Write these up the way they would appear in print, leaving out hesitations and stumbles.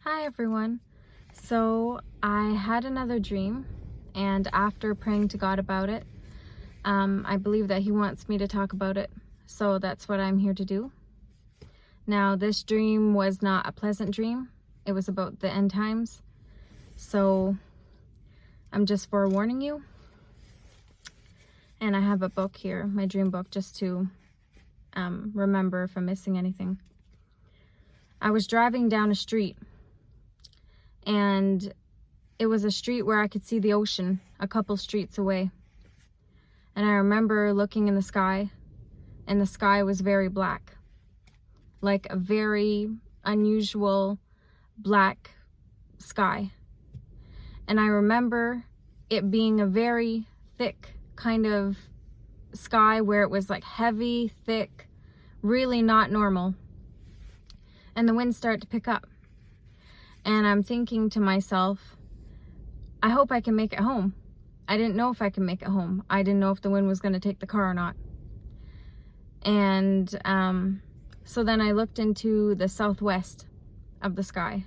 Hi everyone. So I had another dream, and after praying to God about it, I believe that He wants me to talk about it. So that's what I'm here to do. Now, this dream was not a pleasant dream. It was about the end times. So I'm just forewarning you. And I have a book here, my dream book, just to remember if I'm missing anything. I was driving down a street, and it was a street where I could see the ocean a couple streets away. And I remember looking in the sky, and the sky was very black, like a very unusual black sky. And I remember it being a very thick kind of sky where it was like heavy, thick, really not normal. And the wind started to pick up. And I'm thinking to myself, I hope I can make it home. I didn't know if I can make it home. I didn't know if the wind was going to take the car or not. And so then I looked into the southwest of the sky,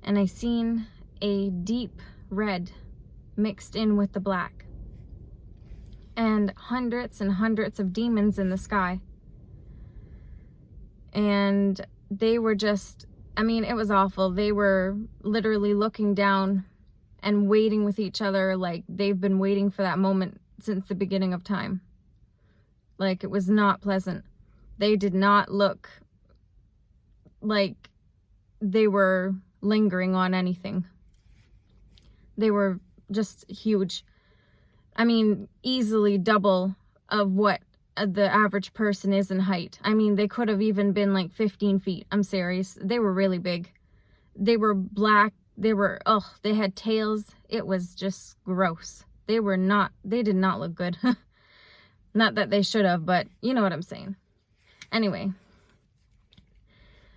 and I seen a deep red mixed in with the black, and hundreds of demons in the sky. And they were just, it was awful. They were literally looking down and waiting with each other like they've been waiting for that moment since the beginning of time. Like, it was not pleasant. They did not look like they were lingering on anything. They were just huge. Easily double of what the average person is in height. They could have even been like 15 feet. I'm serious. They were really big. They were black. They had tails. It was just gross. They did not look good. Not that they should have, but you know what I'm saying. Anyway.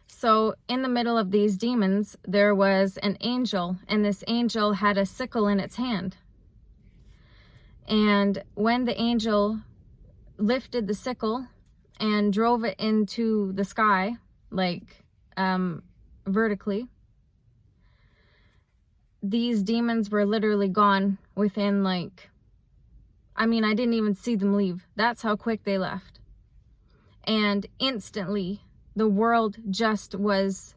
So in the middle of these demons, there was an angel, and this angel had a sickle in its hand. And when the angel lifted the sickle and drove it into the sky, like vertically, these demons were literally gone within I didn't even see them leave. That's how quick they left. And instantly the world just was,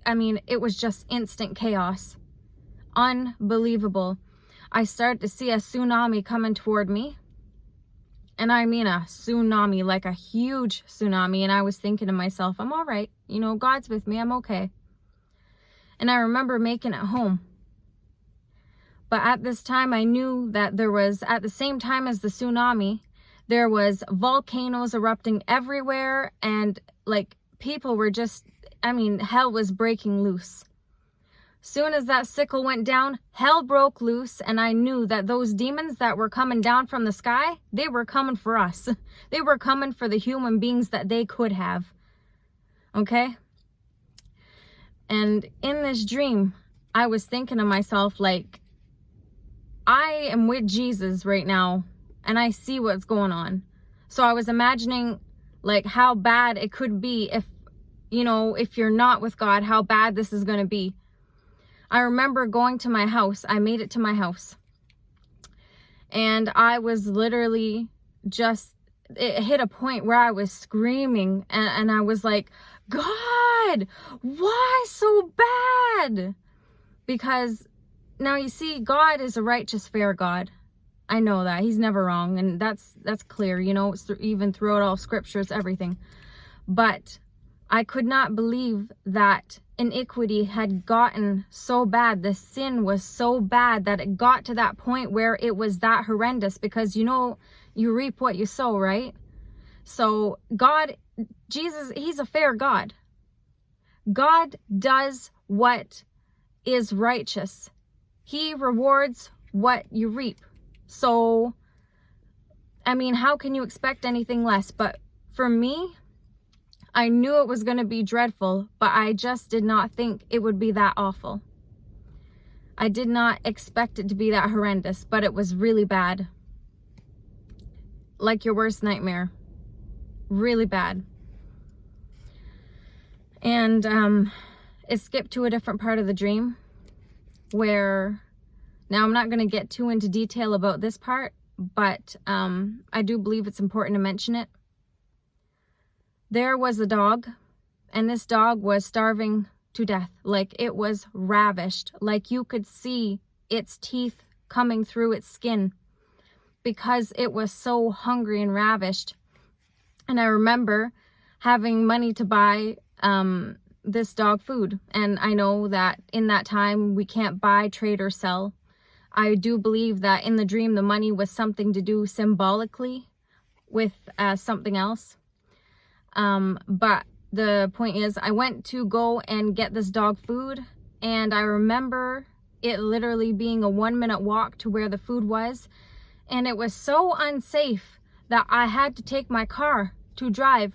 it was just instant chaos. Unbelievable. I started to see a tsunami coming toward me. And I mean a tsunami, like a huge tsunami. And I was thinking to myself, I'm all right. God's with me. I'm okay. And I remember making it home. But at this time, I knew that there was, at the same time as the tsunami, there was volcanoes erupting everywhere. And people were just, hell was breaking loose. Soon as that sickle went down, hell broke loose, and I knew that those demons that were coming down from the sky, they were coming for us. They were coming for the human beings that they could have. Okay? And in this dream, I was thinking to myself, I am with Jesus right now, and I see what's going on. So I was imagining, how bad it could be if you're not with God, how bad this is going to be. I remember going to my house. I made it to my house. And I was literally it hit a point where I was screaming. And I was like, God, why so bad? Because now you see, God is a righteous, fair God. I know that. He's never wrong. And that's clear, it's even throughout all scriptures, everything. But I could not believe that iniquity had gotten so bad. The sin was so bad that it got to that point where it was that horrendous, because you reap what you sow, right? So God, Jesus, He's a fair God. God does what is righteous. He rewards what you reap. So, how can you expect anything less? But for me, I knew it was going to be dreadful, but I just did not think it would be that awful. I did not expect it to be that horrendous, but it was really bad. Like your worst nightmare. Really bad. And it skipped to a different part of the dream where, now I'm not going to get too into detail about this part, but I do believe it's important to mention it. There was a dog, and this dog was starving to death. Like, it was ravished. Like, you could see its teeth coming through its skin because it was so hungry and ravished. And I remember having money to buy this dog food. And I know that in that time we can't buy, trade, or sell. I do believe that in the dream the money was something to do symbolically with something else. But the point is, I went to go and get this dog food, and I remember it literally being a 1-minute walk to where the food was, and it was so unsafe that I had to take my car to drive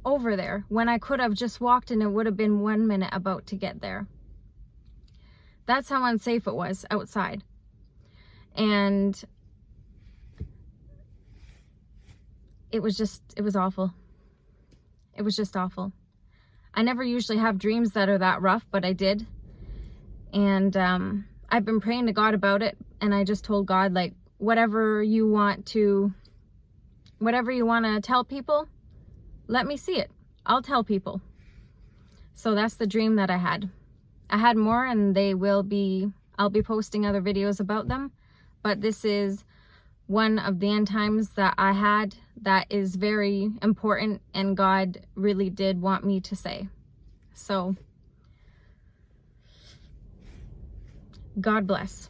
over there when I could have just walked and it would have been 1 minute about to get there. That's how unsafe it was outside. And it was awful. It was just awful. I never usually have dreams that are that rough, but I did. And I've been praying to God about it, and I just told God, like, whatever you want to tell people, let me see it. I'll tell people. So that's the dream that I had. I had more, and I'll be posting other videos about them, but this is one of the end times that I had that is very important, and God really did want me to say. So God bless.